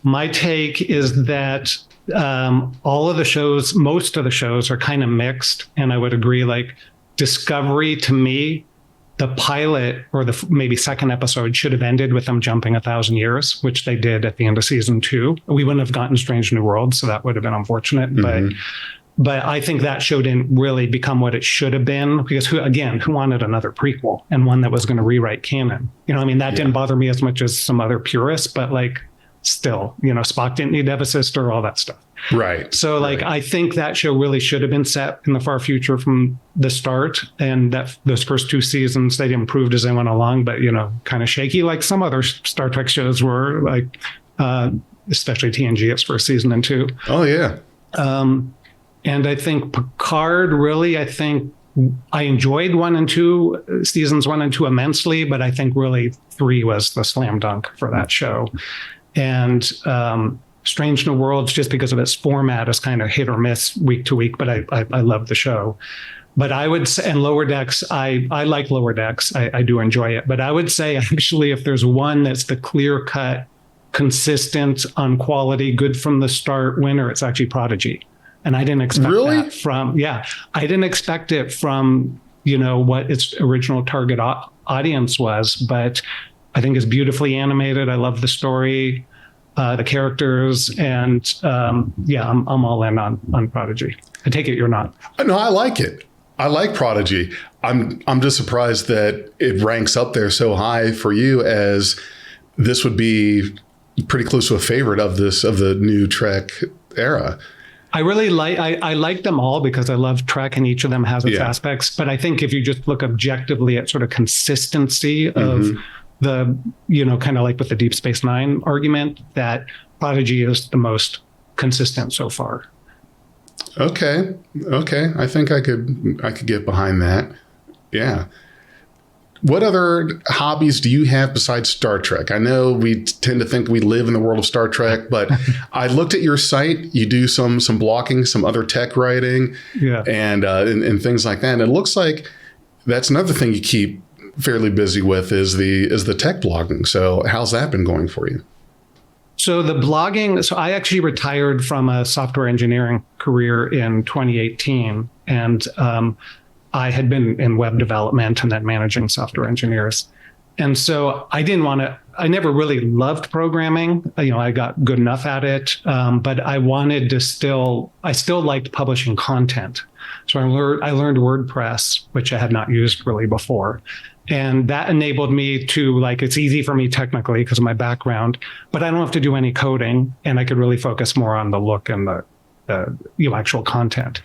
My take is that all of the shows, most of the shows are kind of mixed. And I would agree, like Discovery, to me, the pilot or the maybe second episode should have ended with them jumping 1,000 years, which they did at the end of season 2. We wouldn't have gotten Strange New Worlds, so that would have been unfortunate. Mm-hmm. But I think that show didn't really become what it should have been, because who wanted another prequel and one that was going to rewrite canon? That didn't bother me as much as some other purists, but still, Spock didn't need to have a sister, all that stuff. Right. So I think that show really should have been set in the far future from the start. And that those first 2 seasons, they improved as they went along, but, kind of shaky, like some other Star Trek shows were, especially TNG, its first season and 2. Oh, yeah. And I think Picard, really, I enjoyed seasons 1 and 2 immensely, but I think really 3 was the slam dunk for that show. And Strange New Worlds, just because of its format, is kind of hit or miss week to week, but I love the show. But I would say, and Lower Decks, I like Lower Decks. I do enjoy it. But I would say, actually, if there's one that's the clear-cut, consistent, on quality, good from the start winner, it's actually Prodigy. And I didn't expect that from, I didn't expect it from, what its original target audience was, but I think it's beautifully animated. I love the story, the characters, and I'm all in on Prodigy. I take it you're not. No, I like it. I like Prodigy. I'm just surprised that it ranks up there so high for you, as this would be pretty close to a favorite of the new Trek era. I really like them all because I love Trek, and each of them has its aspects. But I think if you just look objectively at sort of consistency of the, kind of like with the Deep Space Nine argument, that Prodigy is the most consistent so far. Okay. I think I could get behind that. Yeah. What other hobbies do you have besides Star Trek? I know we tend to think we live in the world of Star Trek, but I looked at your site. You do some blogging, some other tech writing, and things like that. And it looks like that's another thing you keep fairly busy with is the tech blogging. So how's that been going for you? So the blogging. So I actually retired from a software engineering career in 2018, and I had been in web development and then managing software engineers. And so I never really loved programming. I got good enough at it, but I still liked publishing content. So I learned WordPress, which I had not used really before. And that enabled me to, it's easy for me technically because of my background, but I don't have to do any coding, and I could really focus more on the look and the actual content.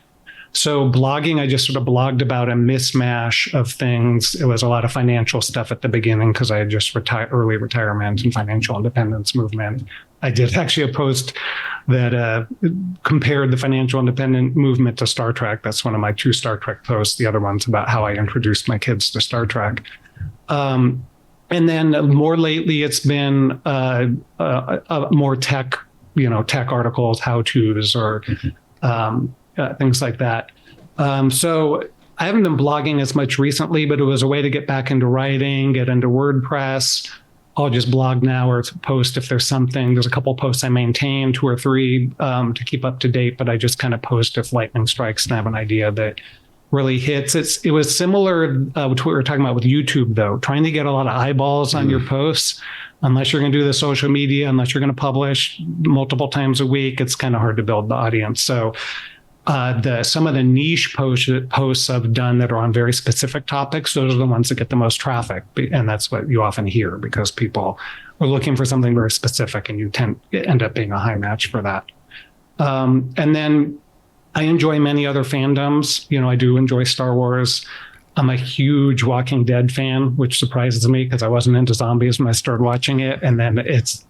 So blogging, I just sort of blogged about a mismatch of things. It was a lot of financial stuff at the beginning because I had just early retirement and financial independence movement. I did actually a post that compared the financial independent movement to Star Trek. That's one of my 2 Star Trek posts. The other one's about how I introduced my kids to Star Trek. And then more lately, it's been more tech, tech articles, how-tos, or things like that. So I haven't been blogging as much recently, but it was a way to get back into writing, get into WordPress. I'll just blog now or post if there's something. There's a couple posts I maintain, 2 or 3 to keep up to date, but I just kind of post if lightning strikes and I have an idea that really hits. It was similar to what we were talking about with YouTube, though, trying to get a lot of eyeballs on your posts. Unless you're going to do the social media, unless you're going to publish multiple times a week, it's kind of hard to build the audience. So some of the niche posts I've done that are on very specific topics, those are the ones that get the most traffic. And that's what you often hear because people are looking for something very specific and you end up being a high match for that. And then I enjoy many other fandoms. I do enjoy Star Wars. I'm a huge Walking Dead fan, which surprises me because I wasn't into zombies when I started watching it. And then it's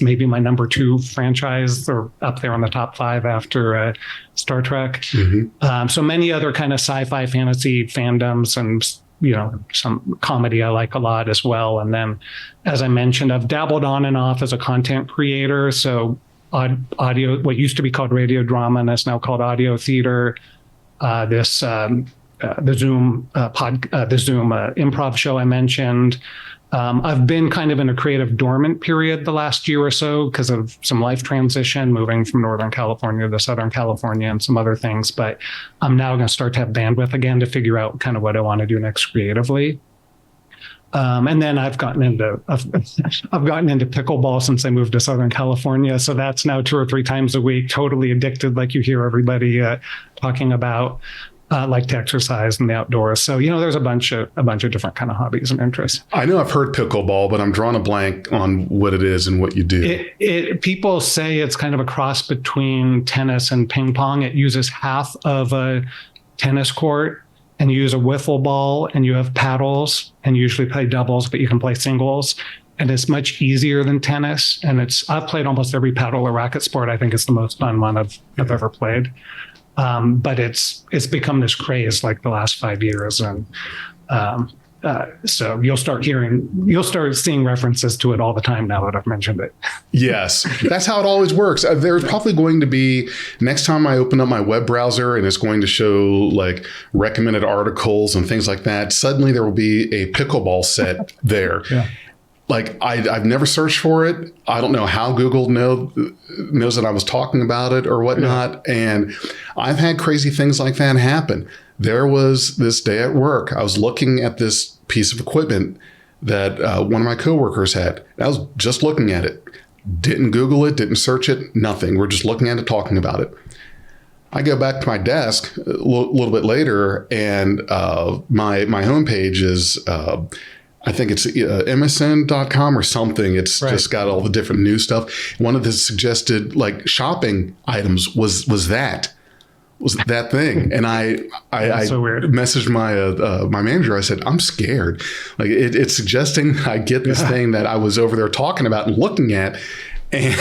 maybe my number 2 franchise or up there on the top 5 after Star Trek. Mm-hmm. So many other kind of sci-fi fantasy fandoms and, some comedy I like a lot as well. And then, as I mentioned, I've dabbled on and off as a content creator. So audio, what used to be called radio drama and is now called audio theater. The Zoom improv show I mentioned. I've been kind of in a creative dormant period the last year or so because of some life transition, moving from Northern California to Southern California and some other things. But I'm now going to start to have bandwidth again to figure out kind of what I want to do next creatively. And then I've gotten into pickleball since I moved to Southern California. So that's now 2 or 3 times a week, totally addicted, like you hear everybody talking about. Like to exercise in the outdoors. So, there's a bunch of different kind of hobbies and interests. I know I've heard pickleball, but I'm drawing a blank on what it is and what you do. People say it's kind of a cross between tennis and ping pong. It uses half of a tennis court and you use a wiffle ball and you have paddles and you usually play doubles, but you can play singles. And it's much easier than tennis. And I've played almost every paddle or racket sport. I think it's the most fun one I've ever played. But it's become this craze like the last 5 years. And so you'll start seeing references to it all the time now that I've mentioned it. Yes, that's how it always works. There's probably going to be, next time I open up my web browser and it's going to show like recommended articles and things like that, suddenly there will be a pickleball set there. Yeah. Like I've never searched for it. I don't know how Google knows that I was talking about it or whatnot. Yeah. And I've had crazy things like that happen. There was this day at work, I was looking at this piece of equipment that one of my coworkers had. I was just looking at it. Didn't Google it, didn't search it, nothing. We're just looking at it, talking about it. I go back to my desk a little bit later and my homepage is... I think it's MSN.com or something. It's right. Just got all the different news stuff. One of the suggested like shopping items was that thing. And I so weird. Messaged my manager. I said, I'm scared. Like it's suggesting I get this thing that I was over there talking about and looking at. And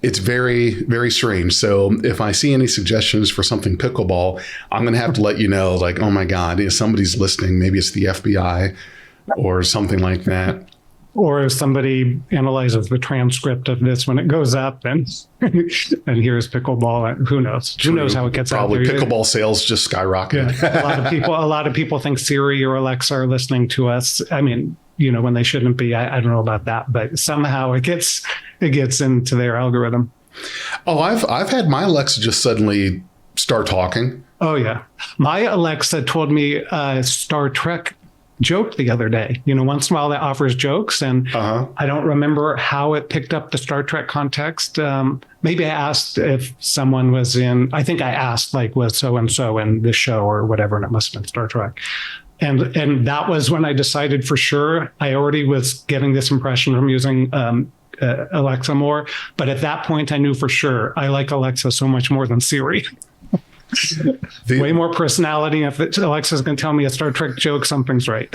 it's very, very strange. So if I see any suggestions for something pickleball, I'm going to have to let you know, like, oh my God, if somebody's listening, maybe it's the FBI or something like that. Or if somebody analyzes the transcript of this when it goes up and here's pickleball, who knows? True. Who knows how it gets Probably out there? Pickleball sales just skyrocketed. Yeah. A lot of people think Siri or Alexa are listening to us. I mean, when they shouldn't be. I don't know about that, but somehow it gets into their algorithm. Oh, I've had my Alexa just suddenly start talking. Oh yeah, my Alexa told me a Star Trek joke the other day. Once in a while it offers jokes, and I don't remember how it picked up the Star Trek context. Maybe I asked if someone was in. I think I asked like, was so and so in this show or whatever, and it must have been Star Trek. And that was when I decided for sure. I already was getting this impression from using Alexa more. But at that point, I knew for sure I like Alexa so much more than Siri. Way more personality. If Alexa's going to tell me a Star Trek joke, something's right.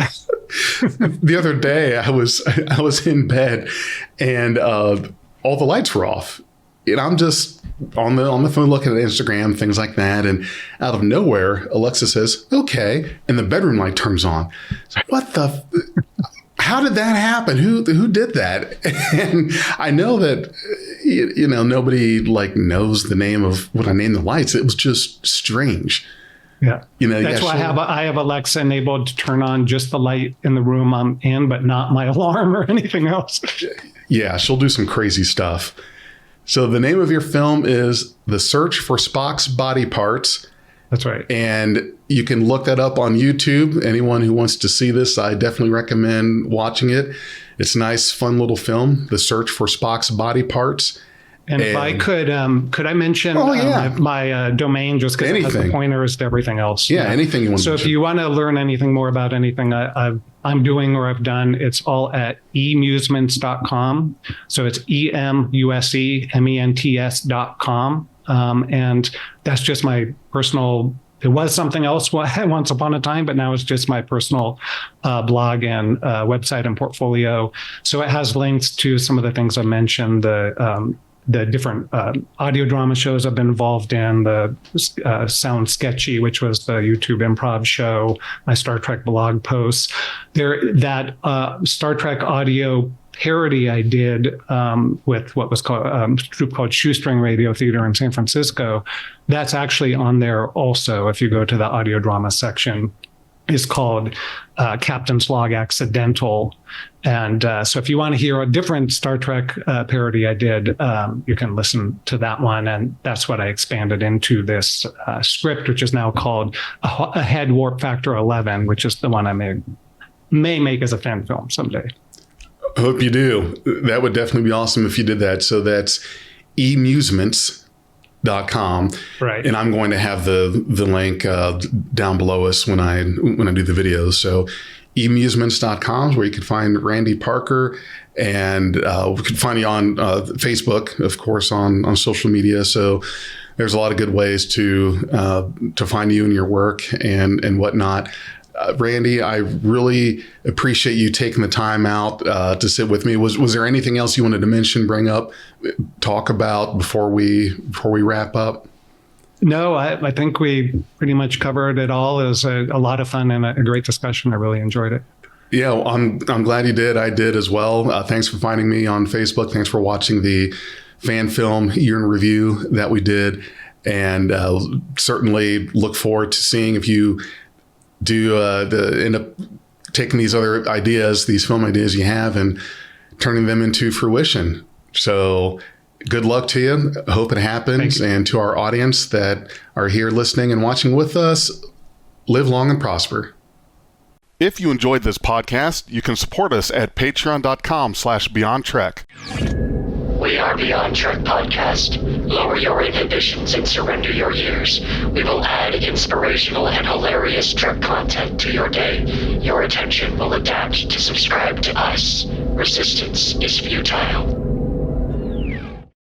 The other day, I was in bed and all the lights were off. And I'm just on the phone looking at Instagram, things like that. And out of nowhere, Alexa says, okay. And the bedroom light turns on. So what how did that happen? Who did that? And I know that, nobody like knows the name of what I named the lights. It was just strange. Yeah. That's yeah, why I have Alexa enabled to turn on just the light in the room I'm in, but not my alarm or anything else. Yeah, she'll do some crazy stuff. So the name of your film is The Search for Spock's Body Parts. That's right. And you can look that up on YouTube. Anyone who wants to see this, I definitely recommend watching it. It's a nice, fun little film, The Search for Spock's Body Parts. And if I could I mention my domain, just because it has the pointers to everything else? Yeah, anything you want to So mention. if you want to learn anything more about anything I'm doing or I've done, it's all at emusements.com. So it's emusements.com. And that's just my personal. It was something else once upon a time, but now it's just my personal blog and website and portfolio. So it has links to some of the things I mentioned, the different audio drama shows I've been involved in, the Sound Sketchy, which was the YouTube improv show, my Star Trek blog posts. That Star Trek audio parody I did with what was called a troupe called Shoestring Radio Theater in San Francisco. That's actually on there also. If you go to the audio drama section, is called Captain's Log Accidental. And so if you want to hear a different Star Trek parody I did, you can listen to that one. And that's what I expanded into this script, which is now called Ahead Warp Factor 11, which is the one I may make as a fan film someday. I hope you do. That would definitely be awesome if you did that. So that's emusements.com. Right. And I'm going to have the link down below us when I do the videos. So emusements.com is where you can find Randy Parker, and we can find you on Facebook, of course, on social media. So there's a lot of good ways to find you and your work and whatnot. Randy, I really appreciate you taking the time out to sit with me. Was there anything else you wanted to mention, bring up, talk about before we wrap up? No, I think we pretty much covered it all. It was a lot of fun and a great discussion. I really enjoyed it. Yeah, well, I'm glad you did. I did as well. Thanks for finding me on Facebook. Thanks for watching the fan film year in review that we did, and certainly look forward to seeing if you do end up taking these other ideas, these film ideas you have, and turning them into fruition. So good luck to you. I hope it happens. And to our audience that are here listening and watching with us, live long and prosper. If you enjoyed this podcast, you can support us at patreon.com/BeyondTrek. We are Beyond Trek Podcast. Lower your inhibitions and surrender your years. We will add inspirational and hilarious Trek content to your day. Your attention will adapt to subscribe to us. Resistance is futile.